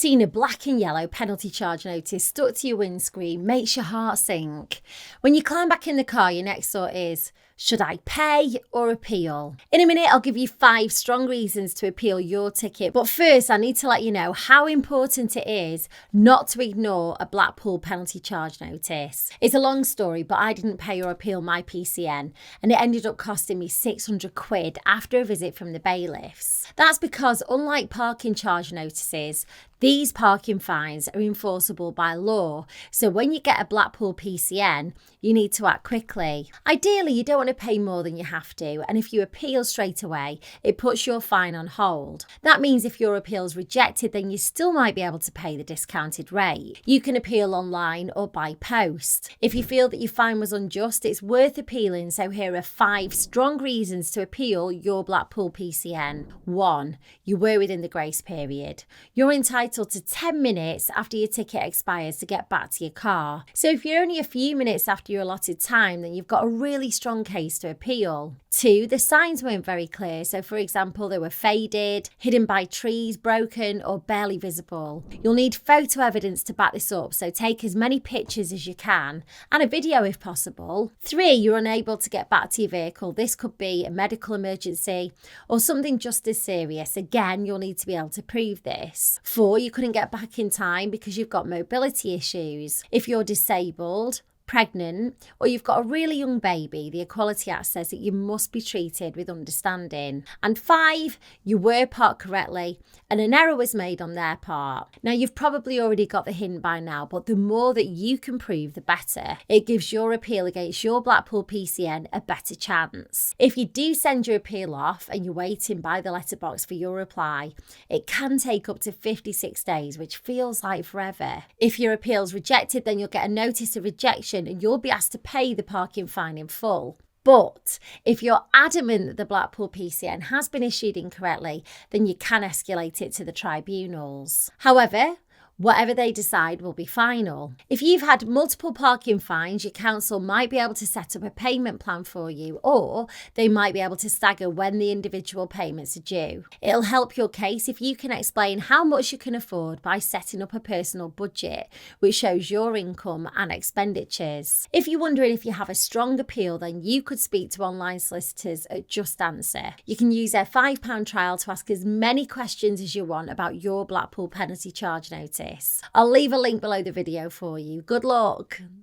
Seen a black and yellow penalty charge notice stuck to your windscreen makes your heart sink. When you climb back in the car, your next thought is, should I pay or appeal? In a minute, I'll give you 5 strong reasons to appeal your ticket. But first, I need to let you know how important it is not to ignore a Blackpool penalty charge notice. It's a long story, but I didn't pay or appeal my PCN, and it ended up costing me £600 after a visit from the bailiffs. That's because, unlike parking charge notices, these parking fines are enforceable by law, so when you get a Blackpool PCN, you need to act quickly. Ideally, you don't want to pay more than you have to, and if you appeal straight away, it puts your fine on hold. That means if your appeal is rejected, then you still might be able to pay the discounted rate. You can appeal online or by post. If you feel that your fine was unjust, it's worth appealing, so here are 5 strong reasons to appeal your Blackpool PCN. 1. You were within the grace period. You're entitled to 10 minutes after your ticket expires to get back to your car. So if you're only a few minutes after your allotted time, then you've got a really strong case to appeal. 2, the signs weren't very clear. So for example, they were faded, hidden by trees, broken or barely visible. You'll need photo evidence to back this up, so take as many pictures as you can and a video if possible. 3, you're unable to get back to your vehicle. This could be a medical emergency or something just as serious. Again, you'll need to be able to prove this. 4, you couldn't get back in time because you've got mobility issues. If you're disabled, pregnant, or you've got a really young baby, the Equality Act says that you must be treated with understanding. And 5, you were parked correctly and an error was made on their part. Now, you've probably already got the hint by now, but the more that you can prove, the better. It gives your appeal against your Blackpool PCN a better chance. If you do send your appeal off and you're waiting by the letterbox for your reply, it can take up to 56 days, which feels like forever. If your appeal's rejected, then you'll get a notice of rejection and you'll be asked to pay the parking fine in full. But if you're adamant that the Blackpool PCN has been issued incorrectly, then you can escalate it to the tribunals. However, whatever they decide will be final. If you've had multiple parking fines, your council might be able to set up a payment plan for you, or they might be able to stagger when the individual payments are due. It'll help your case if you can explain how much you can afford by setting up a personal budget, which shows your income and expenditures. If you're wondering if you have a strong appeal, then you could speak to online solicitors at JustAnswer. You can use their £5 trial to ask as many questions as you want about your Blackpool penalty charge notice. I'll leave a link below the video for you. Good luck.